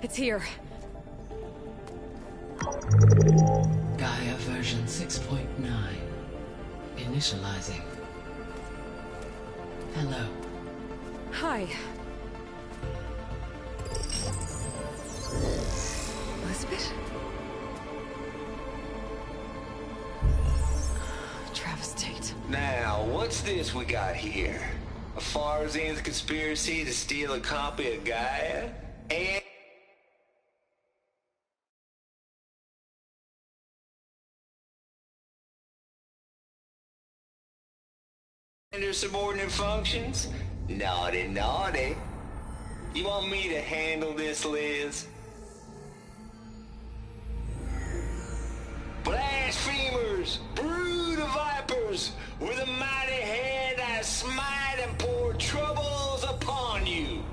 It's here. Gaia version 6.9. Initializing. Hello. Hi. Elizabeth? Travis Tate. Now, what's this we got here? A Farzan's conspiracy to steal a copy of Gaia? And their subordinate functions? Naughty, naughty. You want me to handle this, Liz? Blasphemers, brood of vipers, with a mighty hand I smite and pour troubles upon you.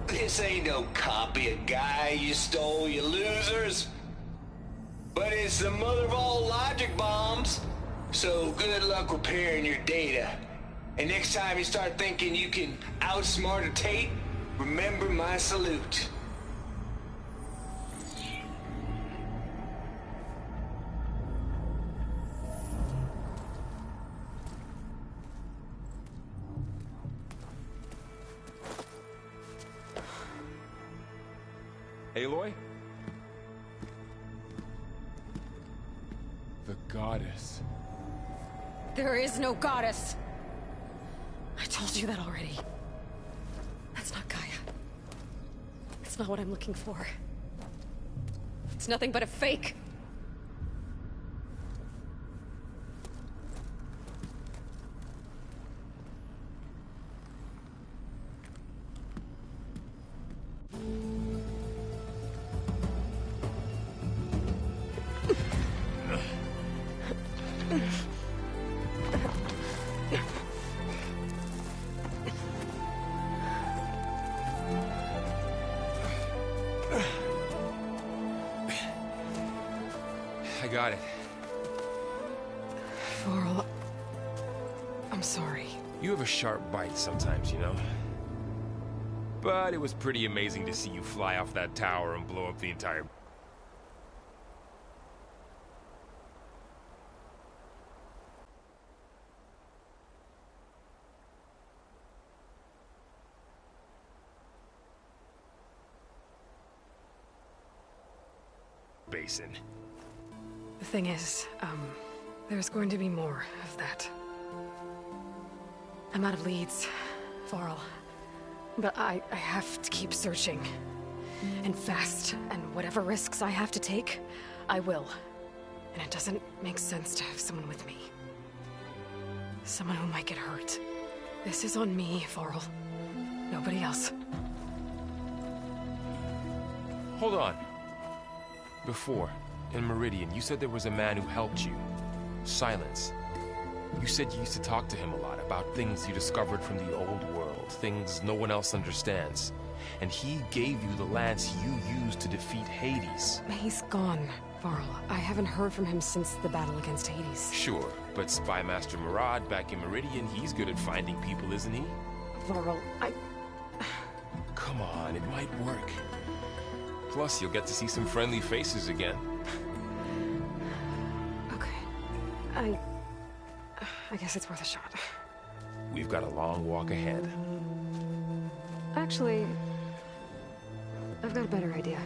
This ain't no copy of Gaia you stole, you losers. But it's the mother of all logic bombs. So good luck repairing your data. And next time you start thinking you can outsmart a Tate, remember my salute. Aloy? The goddess. There is no goddess. I told you that already. That's not Gaia. It's not what I'm looking for. It's nothing but a fake. I got it. Varl, I'm sorry. You have a sharp bite sometimes, you know? But it was pretty amazing to see you fly off that tower and blow up the entire... basin. The thing is, there's going to be more of that. I'm out of leads, Varl. But I have to keep searching. And fast. And whatever risks I have to take, I will. And it doesn't make sense to have someone with me. Someone who might get hurt. This is on me, Varl. Nobody else. Hold on. Before, in Meridian, you said there was a man who helped you. Silence. You said you used to talk to him a lot about things you discovered from the old world, things no one else understands. And he gave you the lance you used to defeat Hades. He's gone, Varl. I haven't heard from him since the battle against Hades. Sure, but Spy Master Murad back in Meridian, he's good at finding people, isn't he? Varl, Come on, it might work. Plus, you'll get to see some friendly faces again. Okay. I guess it's worth a shot. We've got a long walk ahead. Actually, I've got a better idea.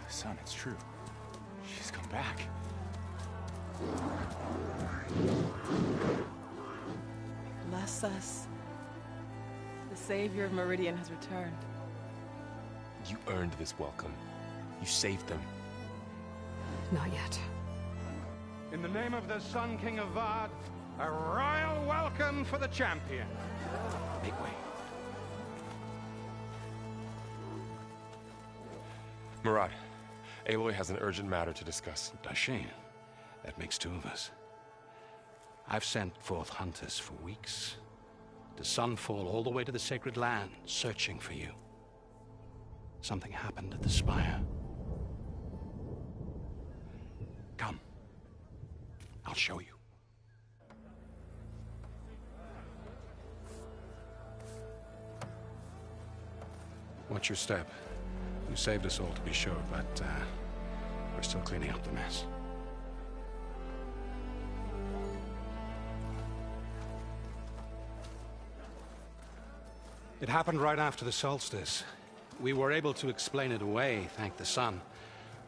Son, it's true. She's come back. Bless us. The savior of Meridian has returned. You earned this welcome. You saved them. Not yet. In the name of the Sun King of Vard, a royal welcome for the champion. Make way. Murad, Aloy has an urgent matter to discuss. Does she? That makes two of us. I've sent forth hunters for weeks. To Sunfall, all the way to the Sacred Land, searching for you. Something happened at the Spire. Come. I'll show you. Watch your step. You saved us all, to be sure, but we're still cleaning up the mess. It happened right after the solstice. We were able to explain it away, thank the sun.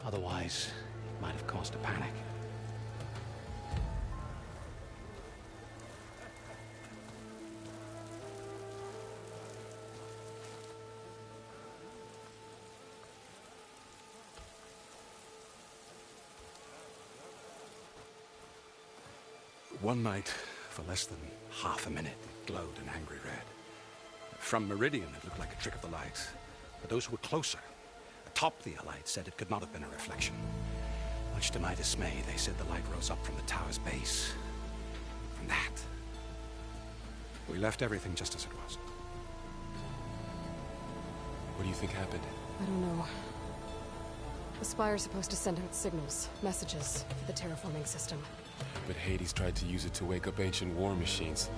Otherwise, it might have caused a panic. One night, for less than half a minute, it glowed an angry red. From Meridian, it looked like a trick of the light. But those who were closer, atop the Allied, said it could not have been a reflection. Much to my dismay, they said the light rose up from the tower's base. From that, we left everything just as it was. What do you think happened? I don't know. The Spire's supposed to send out signals, messages, for the terraforming system. But Hades tried to use it to wake up ancient war machines.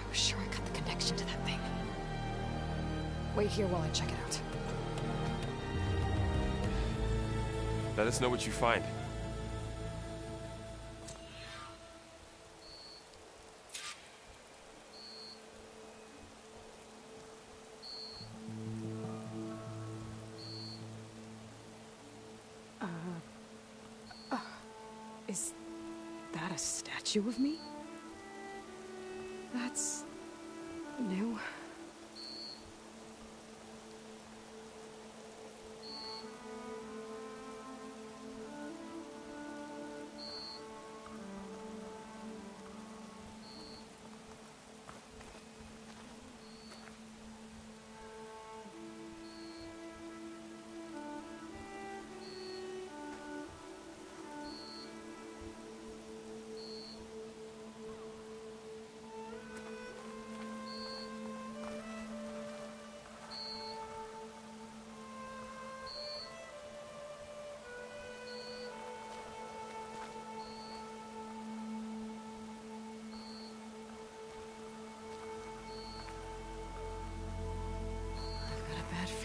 I was sure I got the connection to that thing. Wait here while I check it out. Let us know what you find. Is that a statue of me? That's new.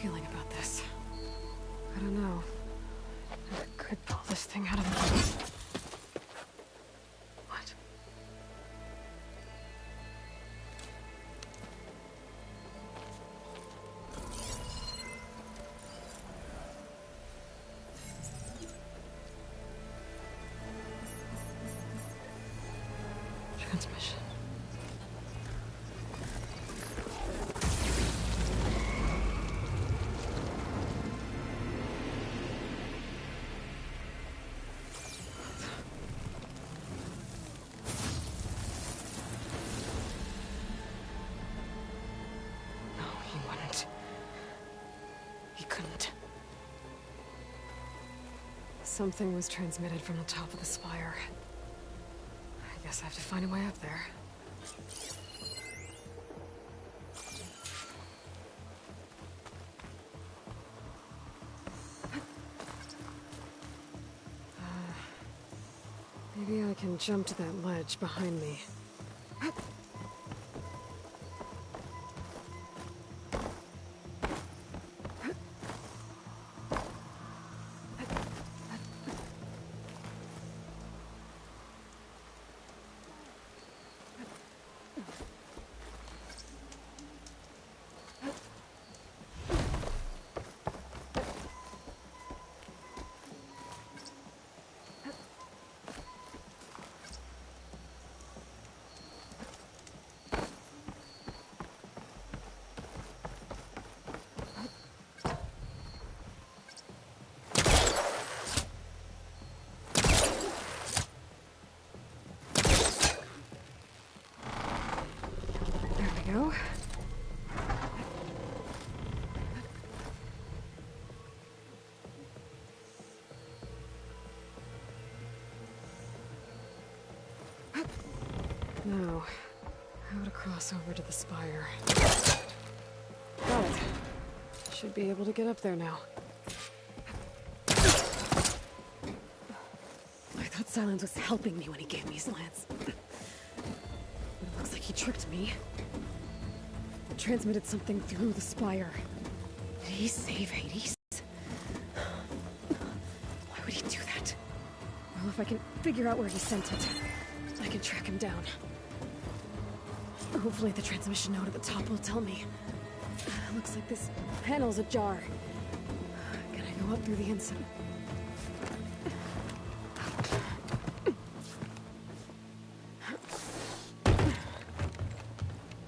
Feeling about this. I don't know. I could pull this thing out of me. What? Transmission. Something was transmitted from the top of the spire. I guess I have to find a way up there. Maybe I can jump to that ledge behind me. we go. Now, how to cross over to the spire. Got it. Should be able to get up there now. I thought Silence was helping me when he gave me his lance. But it looks like he tricked me. Transmitted something through the spire. Did he save Hades? Why would he do that? Well, if I can figure out where he sent it, I can track him down. Hopefully the transmission note at the top will tell me. Looks like this panel's ajar. Can I go up through the inside?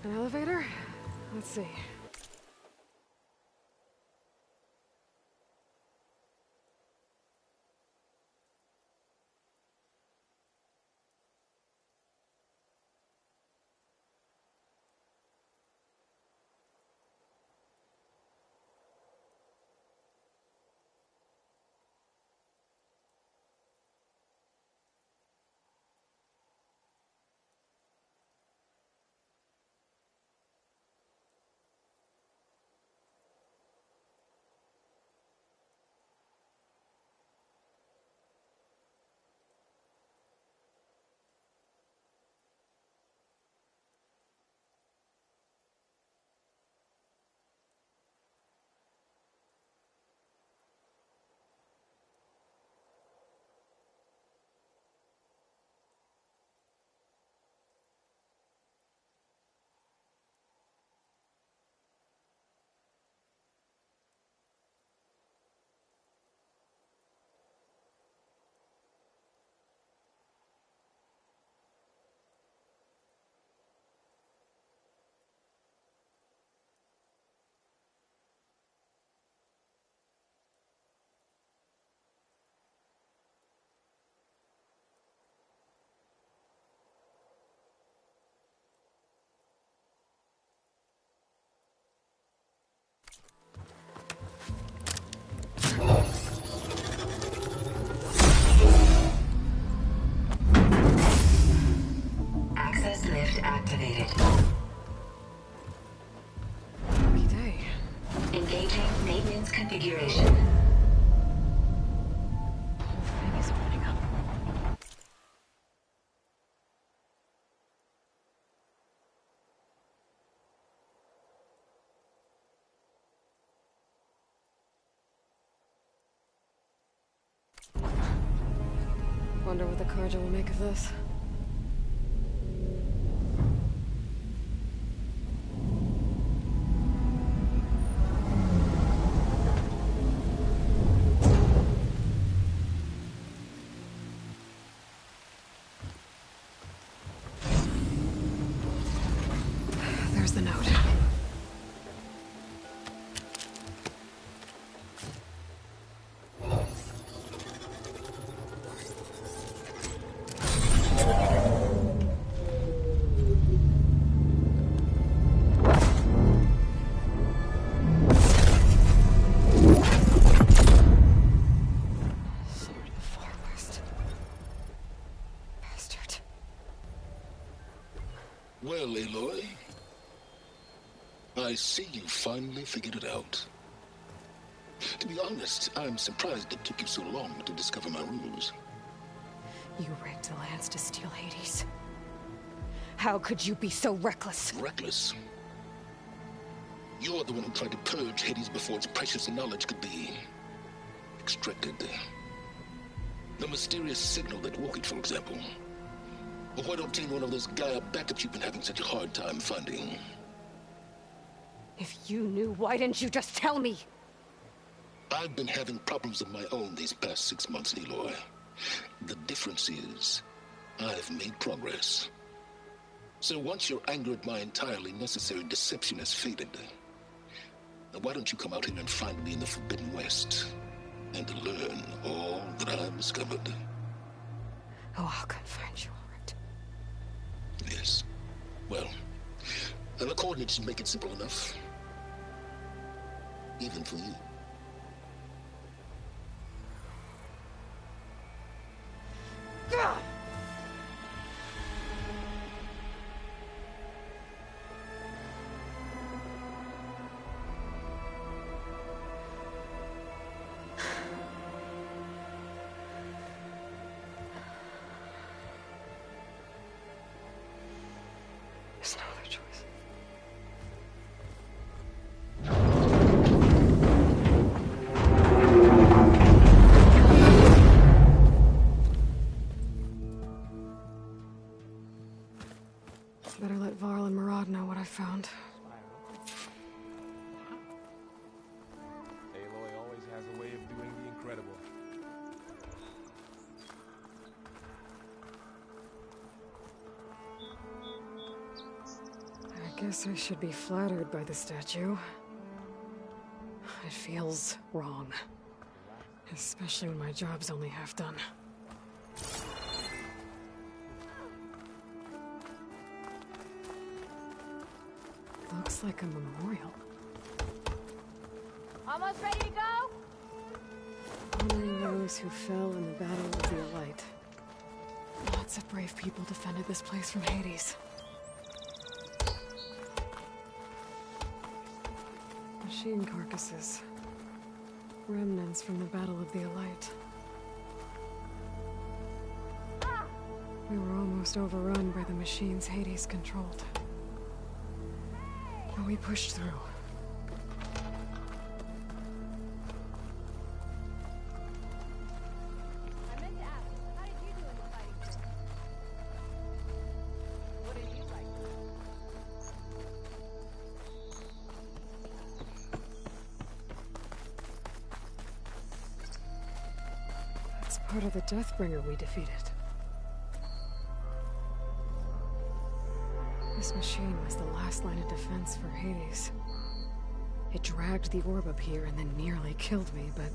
An elevator? Let's see. Access lift activated. Lucky day. Engaging maintenance configuration. Whole thing is opening up. Wonder what the Carja will make of this. There's the note. Sword of the Far West. Bastard. Well, Aloy, I see you finally figured it out. To be honest, I'm surprised it took you so long to discover my ruse. You rigged the lance to steal Hades. How could you be so reckless? Reckless? You're the one who tried to purge Hades before its precious knowledge could be extracted. The mysterious signal that woke it, for example. Or why don't obtain one of those Gaia backups you've been having such a hard time finding? If you knew, why didn't you just tell me? I've been having problems of my own these past 6 months, Aloy. The difference is, I've made progress. So once your anger at my entirely necessary deception has faded, now why don't you come out here and find me in the Forbidden West and learn all that I've discovered? Oh, I'll come find you, all right. Yes. Well, And the coordinates make it simple enough. Even for you. There's no other choice. Better let Varl and Murad know what I found. Aloy always has a way of doing the incredible. I guess I should be flattered by the statue. It feels wrong. Especially when my job's only half done. Looks like a memorial. Almost ready to go? Honoring those who fell in the Battle of the Elite. Lots of brave people defended this place from Hades. Machine carcasses. Remnants from the Battle of the Elite. We were almost overrun by the machines Hades controlled. But we pushed through. I meant to ask, how did you do in the fighting field? What did you like? That's part of the Deathbringer we defeated. This machine was the last line of defense for Hades. It dragged the orb up here and then nearly killed me, but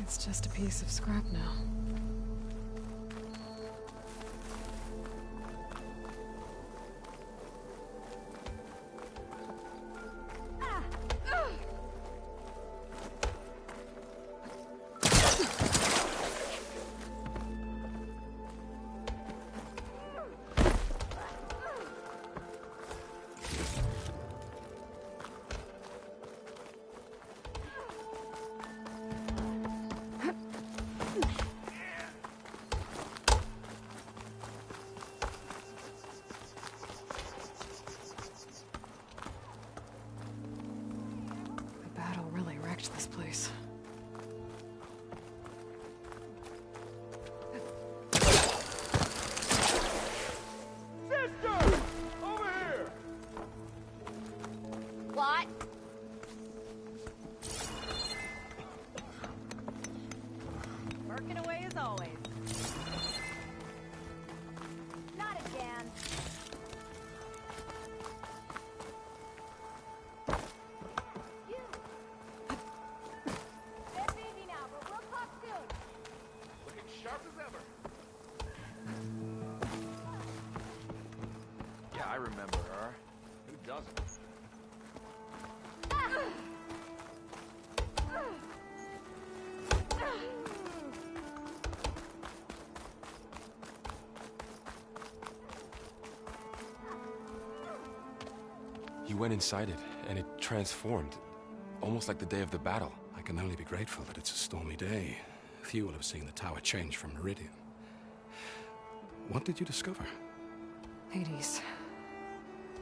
it's just a piece of scrap now. This place. Sister! Over here! What? Working away as always. Not again. I remember her. Who doesn't? You went inside it, and it transformed. Almost like the day of the battle. I can only be grateful that it's a stormy day. Few will have seen the tower change from Meridian. What did you discover? Hades.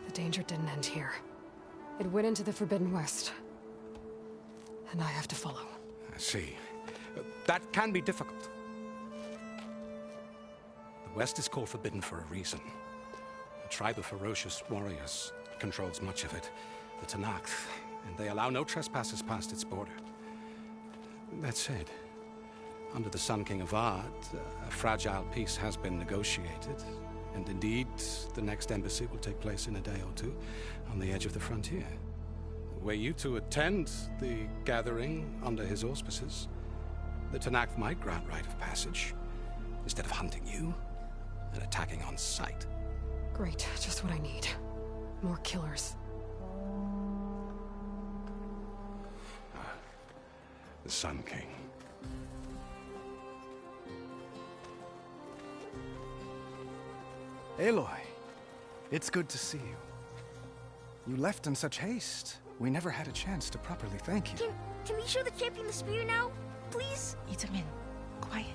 The danger didn't end here. It went into the Forbidden West. And I have to follow. I see. That can be difficult. The West is called Forbidden for a reason. A tribe of ferocious warriors controls much of it, the Tanakh, and they allow no trespassers past its border. That said, under the Sun King of Ard, a fragile peace has been negotiated, and indeed, the next embassy will take place in a day or two on the edge of the frontier. Were you to attend the gathering under his auspices, the Tanakh might grant right of passage, instead of hunting you and attacking on sight. Great, just what I need. More killers. The Sun King. Aloy, it's good to see you. You left in such haste. We never had a chance to properly thank you. Can we show the champion the spear now? Please? Itamin, quiet.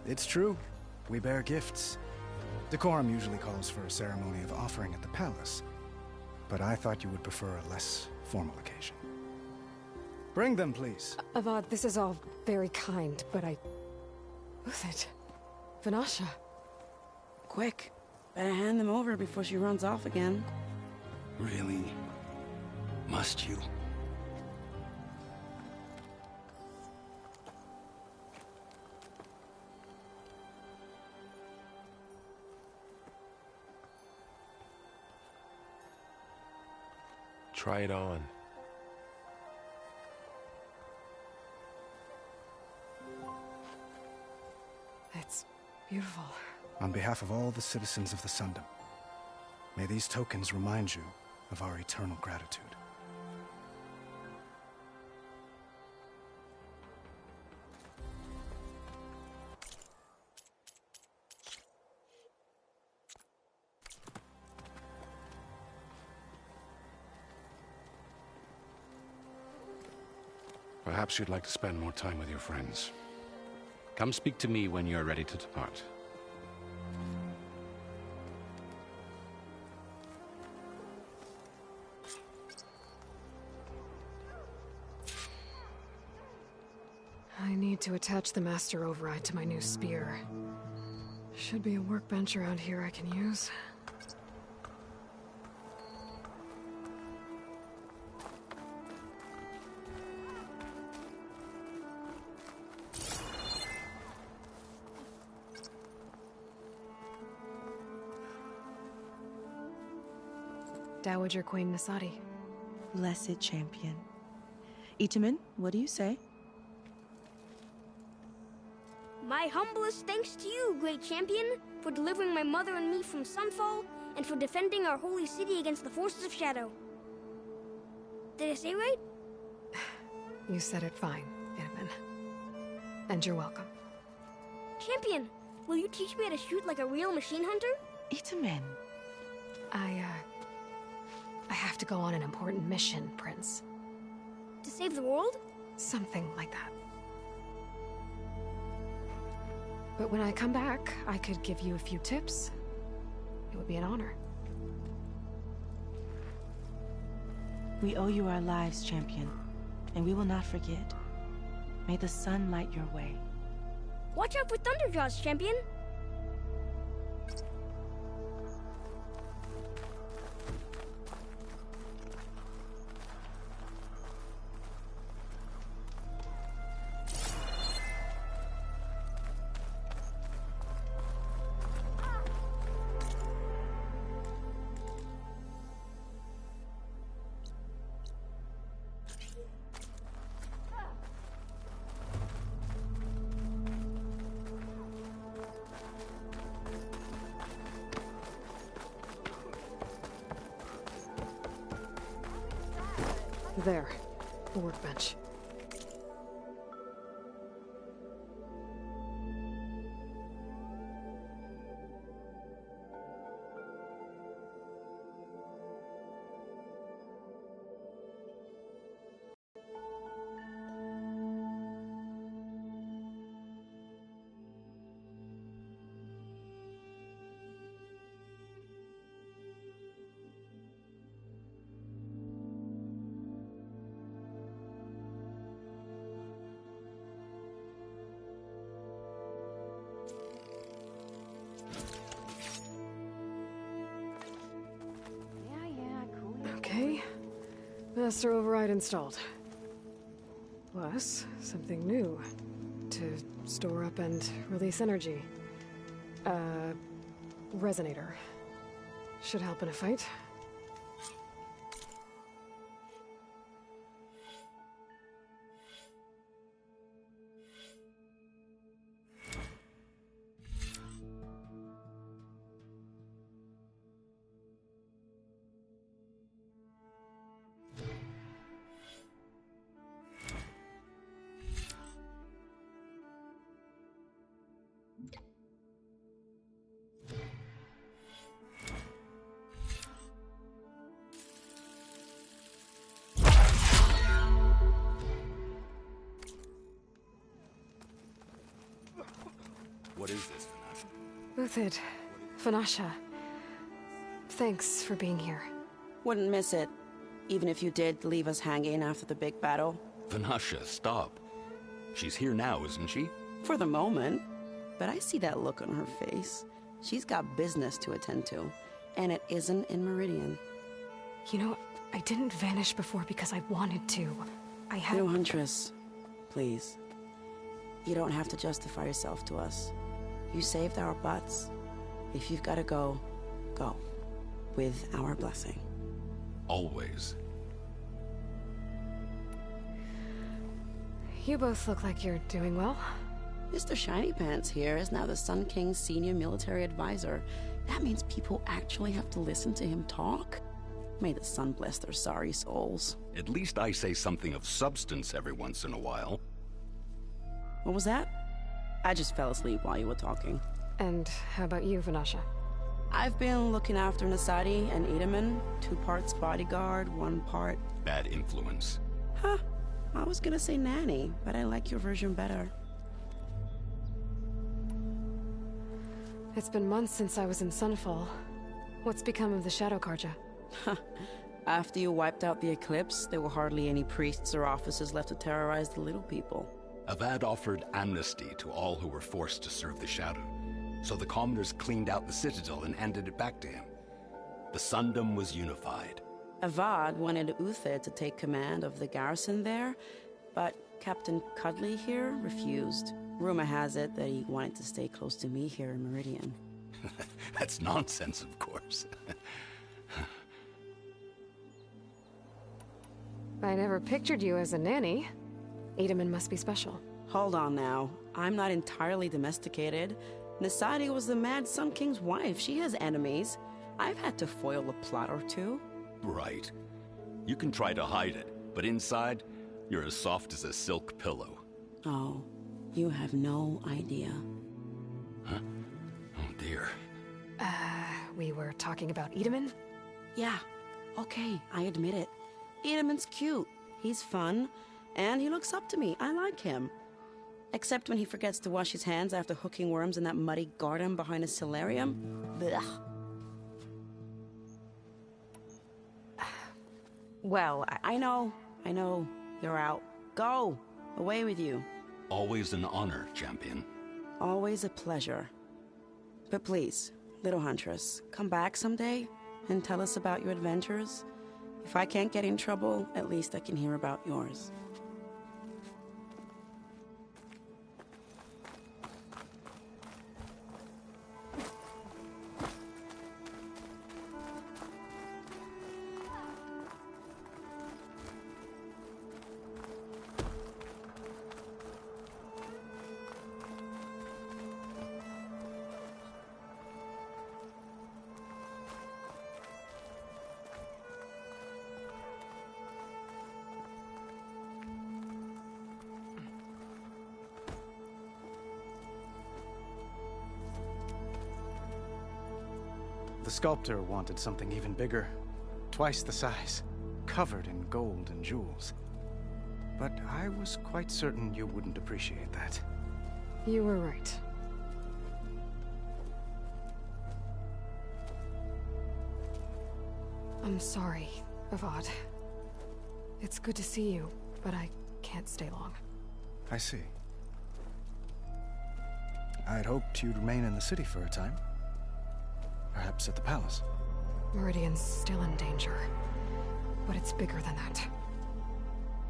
It's true. We bear gifts. Decorum usually calls for a ceremony of offering at the palace, but I thought you would prefer a less formal occasion. Bring them, please. Avad, this is all very kind, but Who's it? Vanasha. Quick. Better hand them over before she runs off again. Really? Must you? Try it on. It's beautiful. On behalf of all the citizens of the Sundom, may these tokens remind you of our eternal gratitude. Perhaps you'd like to spend more time with your friends. Come speak to me when you're ready to depart. I need to attach the Master Override to my new spear. Should be a workbench around here I can use. Dowager Queen Nasadi. Blessed champion. Itamin, what do you say? My humblest thanks to you, great champion, for delivering my mother and me from Sunfall, and for defending our holy city against the forces of Shadow. Did I say right? You said it fine, Itamin. And you're welcome. Champion, will you teach me how to shoot like a real machine hunter? Itamin. I have to go on an important mission, Prince. To save the world? Something like that. But when I come back, I could give you a few tips. It would be an honor. We owe you our lives, champion, and we will not forget. May the sun light your way. Watch out for Thunderjaws, champion! There. The workbench. Okay. Master Override installed. Plus, something new. To store up and release energy. Resonator. Should help in a fight. Uthid, Vanasha, thanks for being here. Wouldn't miss it, even if you did leave us hanging after the big battle. Vanasha, stop. She's here now, isn't she? For the moment. But I see that look on her face. She's got business to attend to, and it isn't in Meridian. You know, I didn't vanish before because I wanted to. I had... No, Huntress. Please. You don't have to justify yourself to us. You saved our butts. If you've got to go, go. With our blessing. Always. You both look like you're doing well. Mr. Shiny Pants here is now the Sun King's senior military advisor. That means people actually have to listen to him talk? May the sun bless their sorry souls. At least I say something of substance every once in a while. What was that? I just fell asleep while you were talking. And how about you, Vanasha? I've been looking after Nasadi and Edaman. 2 parts bodyguard, 1 part... bad influence. Huh. I was gonna say nanny, but I like your version better. It's been months since I was in Sunfall. What's become of the Shadow Karja? After you wiped out the Eclipse, there were hardly any priests or officers left to terrorize the little people. Avad offered amnesty to all who were forced to serve the Shadow, so the commoners cleaned out the Citadel and handed it back to him. The Sundom was unified. Avad wanted Uthid to take command of the garrison there, but Captain Cudley here refused. Rumor has it that he wanted to stay close to me here in Meridian. That's nonsense, of course. I never pictured you as a nanny. Edaman must be special. Hold on now. I'm not entirely domesticated. Nasadi was the Mad Sun King's wife. She has enemies. I've had to foil a plot or two. Right. You can try to hide it, but inside, you're as soft as a silk pillow. Oh, you have no idea. Huh? Oh dear. We were talking about Edaman? Yeah, okay, I admit it. Edaman's cute. He's fun, and he looks up to me. I like him. Except when he forgets to wash his hands after hooking worms in that muddy garden behind his solarium. Blech. Well, I know. You're out. Go! Away with you. Always an honor, champion. Always a pleasure. But please, little Huntress, come back someday and tell us about your adventures. If I can't get in trouble, at least I can hear about yours. The sculptor wanted something even bigger, twice the size, covered in gold and jewels. But I was quite certain you wouldn't appreciate that. You were right. I'm sorry, Avad. It's good to see you, but I can't stay long. I see. I'd hoped you'd remain in the city for a time. Perhaps at the palace. Meridian's still in danger, but it's bigger than that.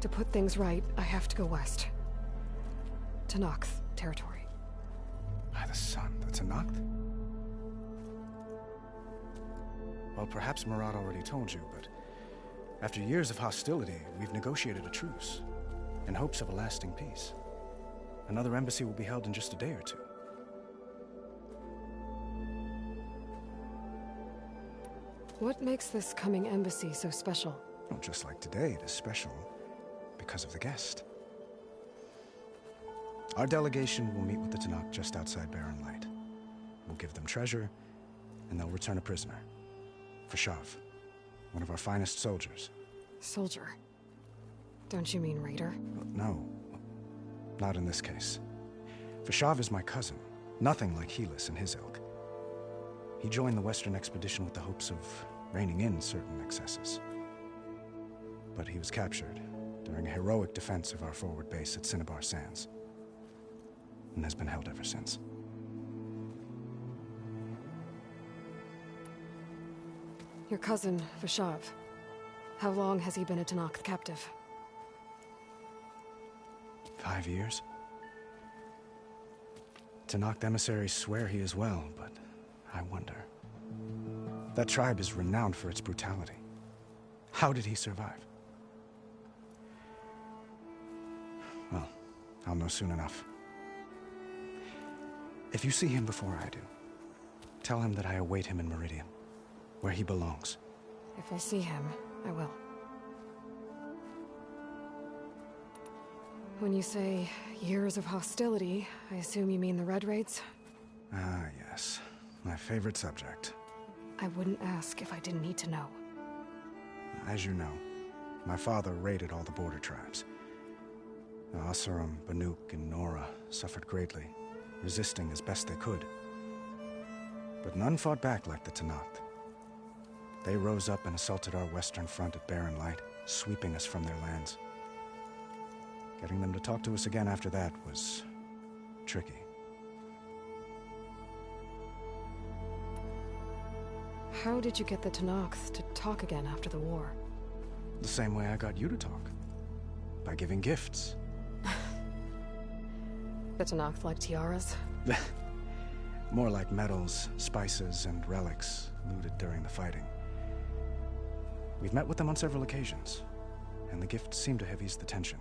To put things right, I have to go west. To Noct territory. By the sun, that's a Noct? Well, perhaps Murad already told you, but after years of hostility, we've negotiated a truce, in hopes of a lasting peace. Another embassy will be held in just a day or two. What makes this coming embassy so special? Well, just like today, it is special because of the guest. Our delegation will meet with the Tanakh just outside Barren Light. We'll give them treasure, and they'll return a prisoner. Fashav, one of our finest soldiers. Soldier? Don't you mean raider? No, not in this case. Fashav is my cousin, nothing like Helis and his ilk. He joined the Western expedition with the hopes of reining in certain excesses. But he was captured during a heroic defense of our forward base at Cinnabar Sands, and has been held ever since. Your cousin, Vashav. How long has he been a Tanakh captive? 5 years? Tanakh emissaries swear he is well, but I wonder. That tribe is renowned for its brutality. How did he survive? Well, I'll know soon enough. If you see him before I do, tell him that I await him in Meridian, where he belongs. If I see him, I will. When you say years of hostility, I assume you mean the Red Raids? Ah, yes. My favorite subject. I wouldn't ask if I didn't need to know. As you know, my father raided all the border tribes. The Asuram, Banuk, and Nora suffered greatly, resisting as best they could. But none fought back like the Tanakh. They rose up and assaulted our western front at Barren Light, sweeping us from their lands. Getting them to talk to us again after that was tricky. How did you get the Tanakh to talk again after the war? The same way I got you to talk. By giving gifts. The Tanakh like tiaras? More like medals, spices, and relics looted during the fighting. We've met with them on several occasions, and the gifts seem to have eased the tension.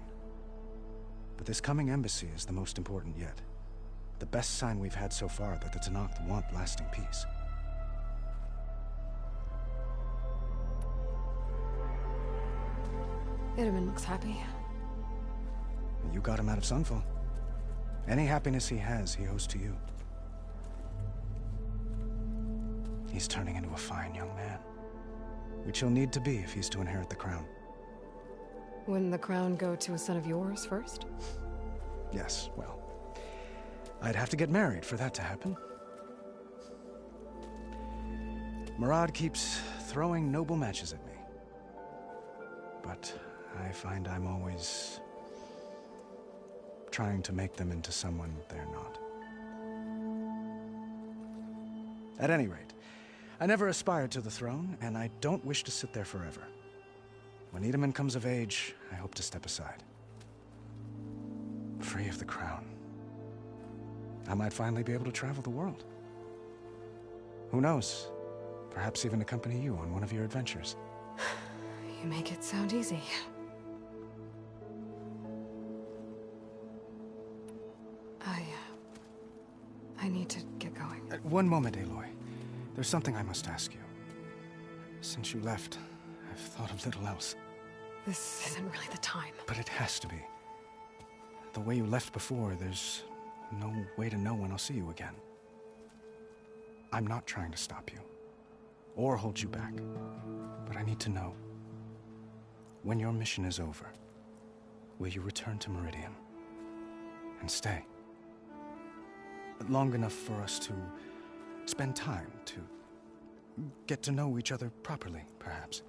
But this coming embassy is the most important yet. The best sign we've had so far that the Tanakh want lasting peace. Itaman looks happy. You got him out of Sunfall. Any happiness he has, he owes to you. He's turning into a fine young man, which he'll need to be if he's to inherit the crown. Wouldn't the crown go to a son of yours first? Yes, well, I'd have to get married for that to happen. Murad keeps throwing noble matches at me. But I find I'm always trying to make them into someone they're not. At any rate, I never aspired to the throne, and I don't wish to sit there forever. When Itaman comes of age, I hope to step aside. Free of the crown. I might finally be able to travel the world. Who knows? Perhaps even accompany you on one of your adventures. You make it sound easy. I need to get going. One moment, Aloy. There's something I must ask you. Since you left, I've thought of little else. This isn't really the time. But it has to be. The way you left before, there's no way to know when I'll see you again. I'm not trying to stop you, or hold you back, but I need to know. When your mission is over, will you return to Meridian and stay? Long enough for us to spend time, to get to know each other properly, perhaps.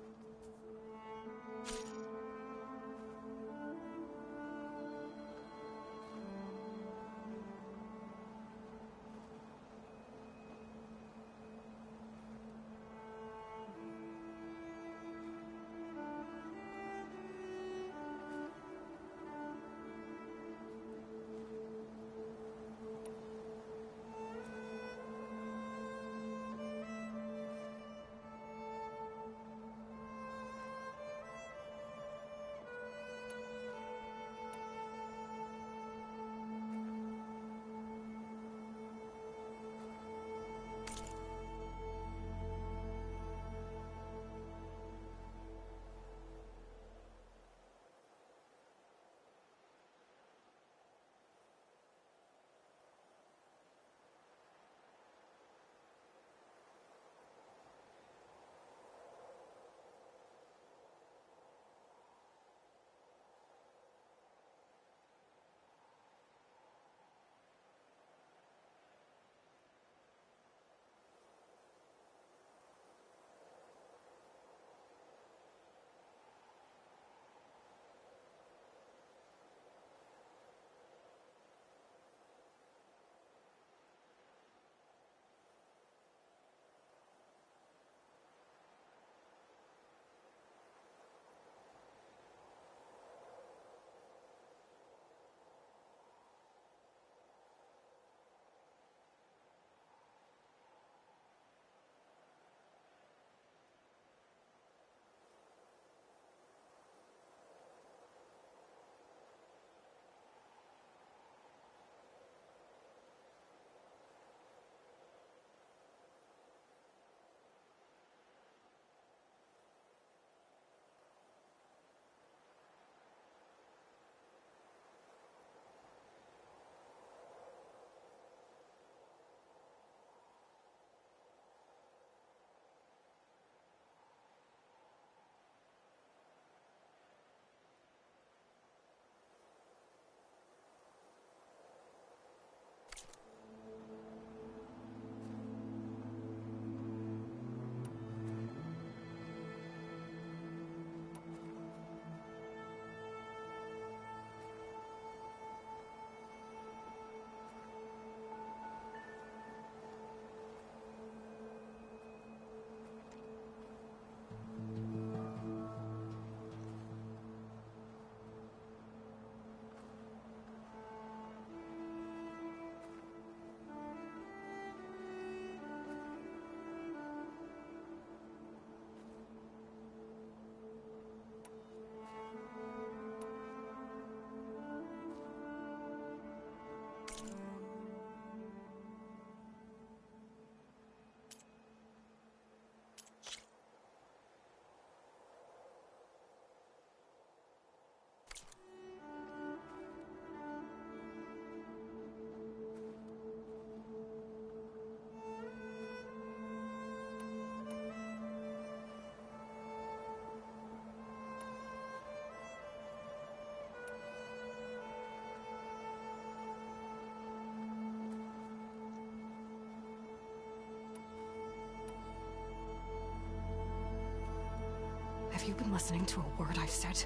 you been listening to a word I've said?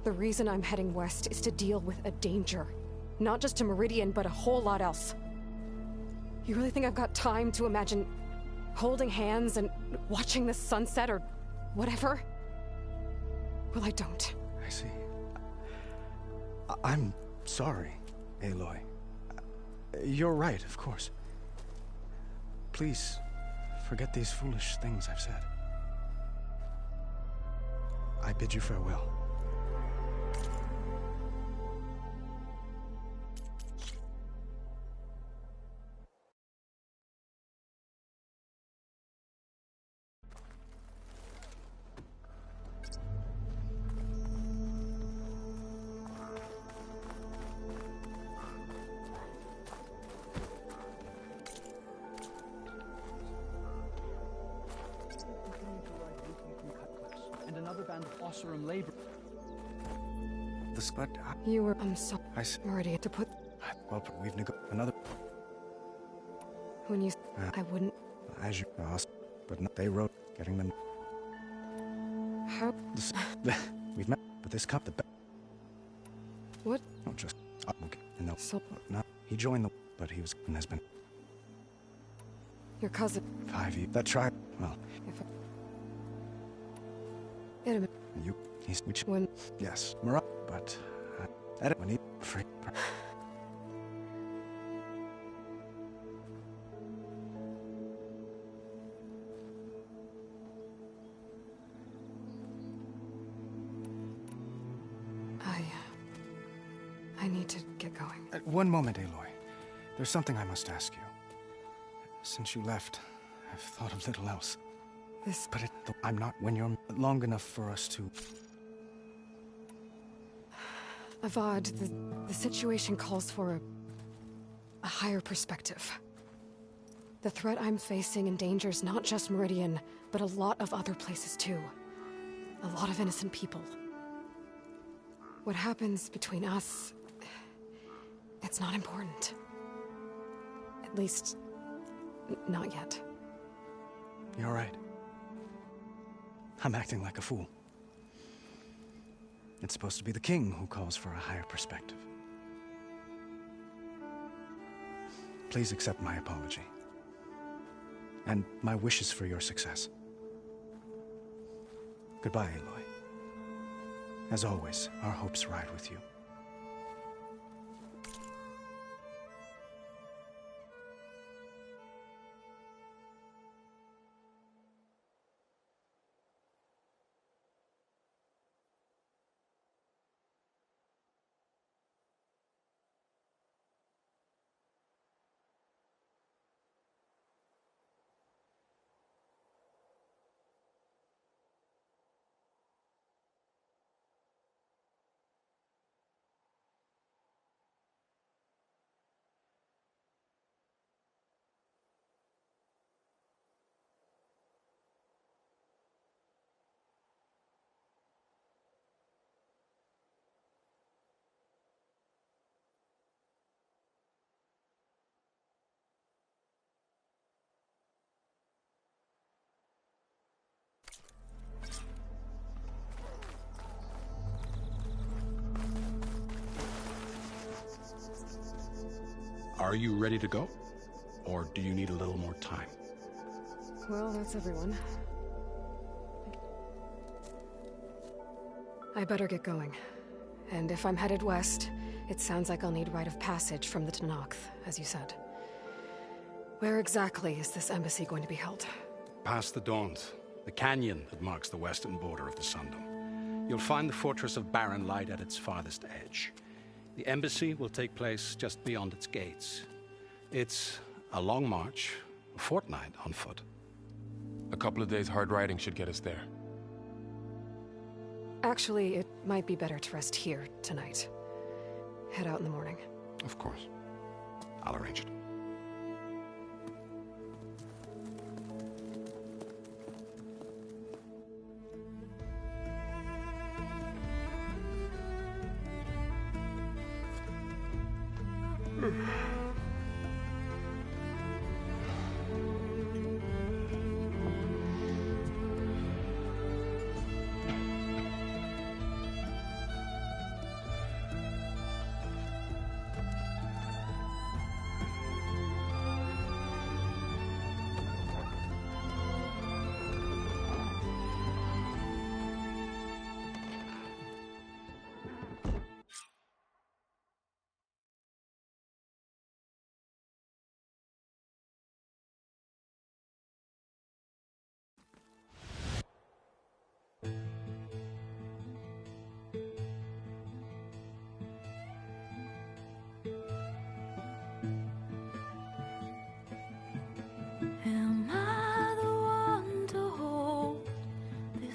The reason I'm heading west is to deal with a danger. Not just to Meridian, but a whole lot else. You really think I've got time to imagine holding hands and watching the sunset or whatever? Well, I don't. I see. I'm sorry, Aloy. You're right, of course. Please, forget these foolish things I've said. I bid you farewell. And another band of Osserum labor. The spud. You were. I'm sorry. Meridian, to put. Well, we've another. When you. I wouldn't. As you asked, but no, they wrote getting them. How? We've met, but this cup the. What? Not just. Okay. And no. So. No, he joined the. But he was and has been. Your cousin. 5 years. That tribe. Well. If Wait a minute. He's which when yes, Murat, but that when he free. I need to get going. One moment, Aloy. There's something I must ask you. Since you left, I've thought of little else. But I'm not when you're long enough for us to. Avad, the situation calls for a higher perspective. The threat I'm facing endangers not just Meridian, but a lot of other places too. A lot of innocent people. What happens between us, it's not important. At least, not yet. You're right. I'm acting like a fool. It's supposed to be the king who calls for a higher perspective. Please accept my apology. And my wishes for your success. Goodbye, Aloy. As always, our hopes ride with you. Are you ready to go? Or do you need a little more time? Well, that's everyone. I better get going. And if I'm headed west, it sounds like I'll need rite of passage from the Tenakth, as you said. Where exactly is this embassy going to be held? Past the Daunt, the canyon that marks the western border of the Sundom. You'll find the fortress of Barren Light at its farthest edge. The embassy will take place just beyond its gates. It's a long march, a fortnight on foot. A couple of days hard riding should get us there. Actually, it might be better to rest here tonight. Head out in the morning. Of course. I'll arrange it.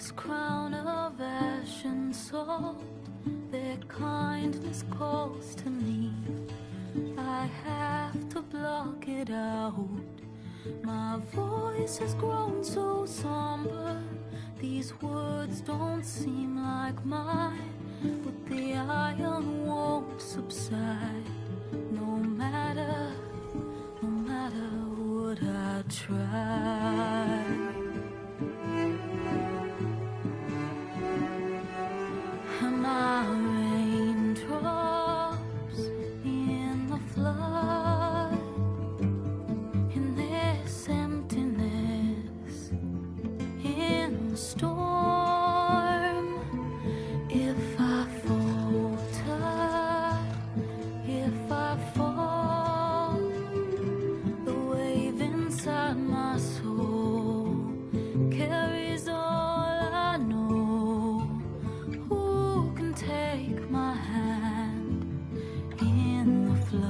this crown of ash and salt, their kindness calls to me. I have to block it out. My voice has grown so somber. These words don't seem like mine, but the iron won't subside. No matter what I try. And my raindrops in the flood, in this emptiness, in the storm. If I falter, if I fall, the wave inside my soul carries all I know. Who can take my hand in the flood?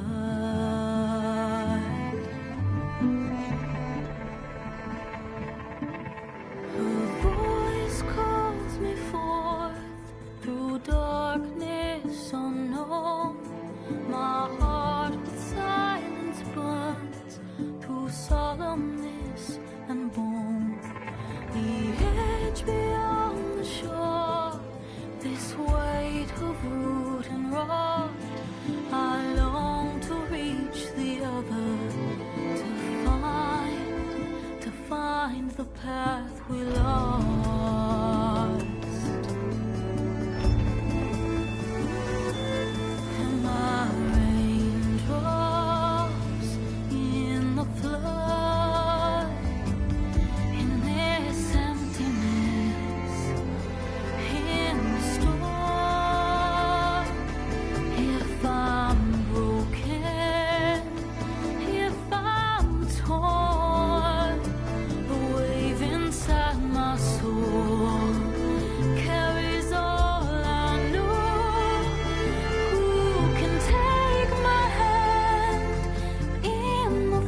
Her voice calls me forth through darkness unknown. My heart with silence burns through solemnness and bone. The edge beyond the shore, this weight of root and rod, I long to reach the other, to find the path we lost. And my raindrops in the flood, in this emptiness, in the storm. If I'm broken, if I'm torn, the wave inside my soul carries all I know. Who can take my hand in the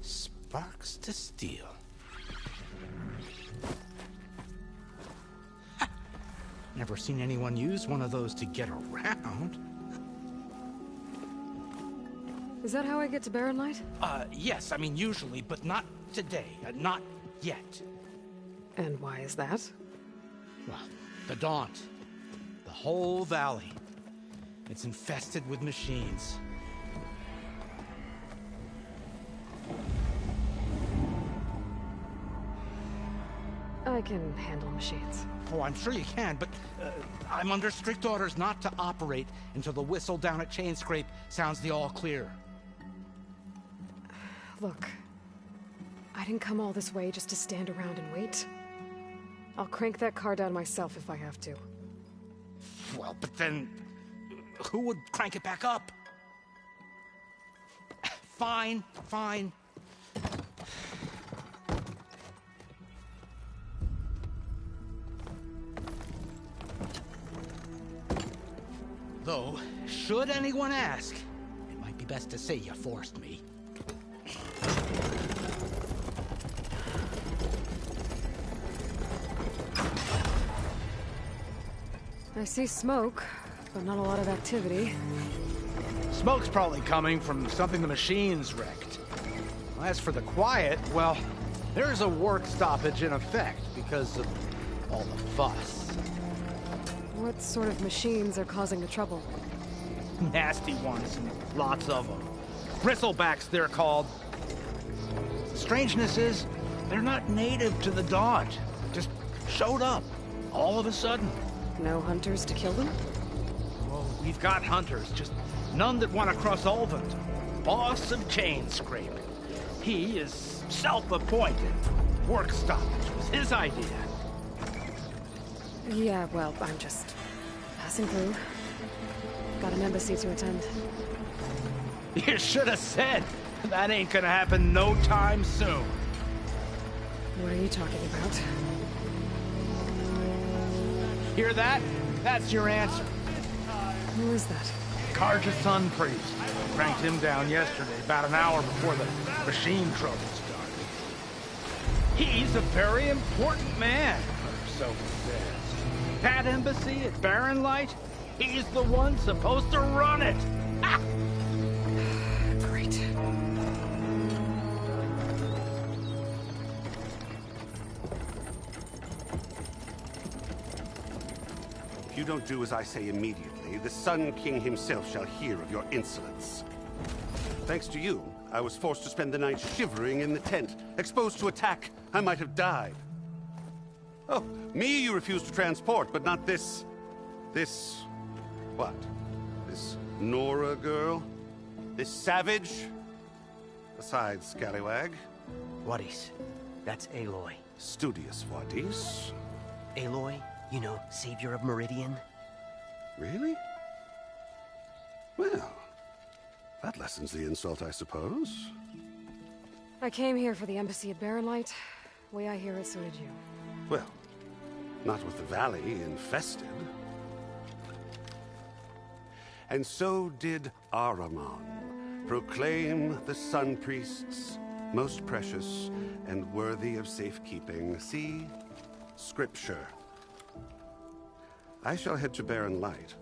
Sparks to steel. Never seen anyone use one of those to get around. Is that how I get to Barren Light? Yes, I mean usually, but not today. Not yet. And why is that? Well, the Daunt. The whole valley. It's infested with machines. I can handle machines. Oh, I'm sure you can, but I'm under strict orders not to operate until the whistle down at Chainscrape sounds the all clear. Look, I didn't come all this way just to stand around and wait. I'll crank that car down myself if I have to. Well, but then who would crank it back up? Fine, fine. Though, should anyone ask, it might be best to say you forced me. I see smoke, but not a lot of activity. Smoke's probably coming from something the machines wrecked. As for the quiet, well, there's a work stoppage in effect because of all the fuss. What sort of machines are causing the trouble? Nasty ones, and lots of them. Bristlebacks, they're called. The strangeness is, they're not native to the Daunt. Just showed up, all of a sudden. No hunters to kill them? Oh, we've got hunters, just none that want to cross Ulvund. Boss of Chainscrape. He is self-appointed. work stoppage was his idea. Yeah, well, I'm just passing through. Got an embassy to attend. You should have said. That ain't gonna happen no time soon. What are you talking about? Hear that? That's your answer. Who is that? Karja's son priest. Cranked him down yesterday, about an hour before the machine trouble started. He's a very important man, or so he says. That embassy at Barren Light, he's the one supposed to run it. Ah! Great. If you don't do as I say immediately, the Sun King himself shall hear of your insolence. Thanks to you, I was forced to spend the night shivering in the tent. Exposed to attack, I might have died. Oh, me you refuse to transport, but not this... what? This Nora girl? This savage? Besides, scallywag. Wadis. That's Aloy. Studious Wadis. Aloy, you know, savior of Meridian. Really? Well, that lessens the insult, I suppose. I came here for the embassy at Barren Light. Way I hear it, so did you. Well, not with the valley infested. And so did Ahriman proclaim the Sun Priests most precious and worthy of safekeeping. See? Scripture. I shall head to Barren Light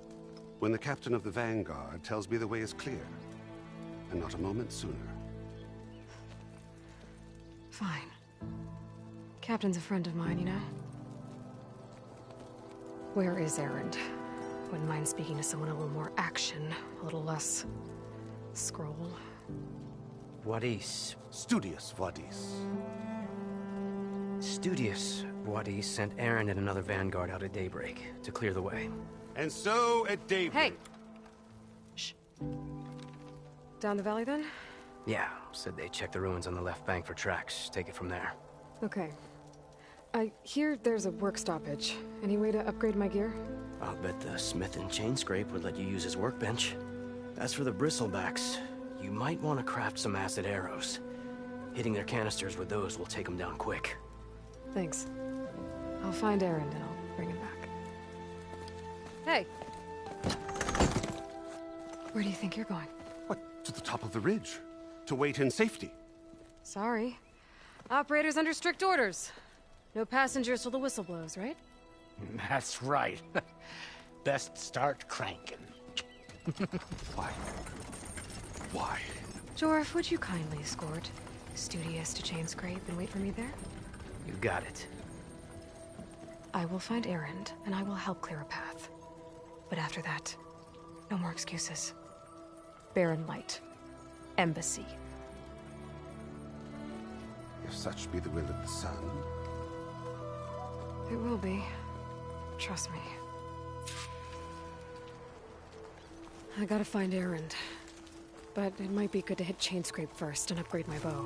when the captain of the Vanguard tells me the way is clear, and not a moment sooner. Fine. Captain's a friend of mine, you know? Where is Erend? Wouldn't mind speaking to someone a little more action, a little less... scroll. Wadis. Studious Wadis. Studious Wadis sent Aaron and another Vanguard out at daybreak to clear the way. And so at daybreak... Hey! Shh. Down the valley, then? Yeah, said they checked the ruins on the left bank for tracks. Take it from there. Okay. I hear there's a work stoppage. Any way to upgrade my gear? I'll bet the smith and chain scrape would let you use his workbench. As for the bristlebacks, you might want to craft some acid arrows. Hitting their canisters with those will take them down quick. Thanks. I'll find Erend and I'll bring him back. Hey! Where do you think you're going? What? To the top of the ridge. To wait in safety. Sorry. Operator's under strict orders. No passengers till the whistle blows, right? That's right. Best start cranking. Why? Why? Jorf, would you kindly escort Studious to Chain Scrape and wait for me there? You got it. I will find Erend, and I will help clear a path. But after that, no more excuses. Barren Light. Embassy. If such be the will of the Sun. It will be. Trust me. I gotta find Erend. But it might be good to hit Chain Scrape first and upgrade my bow.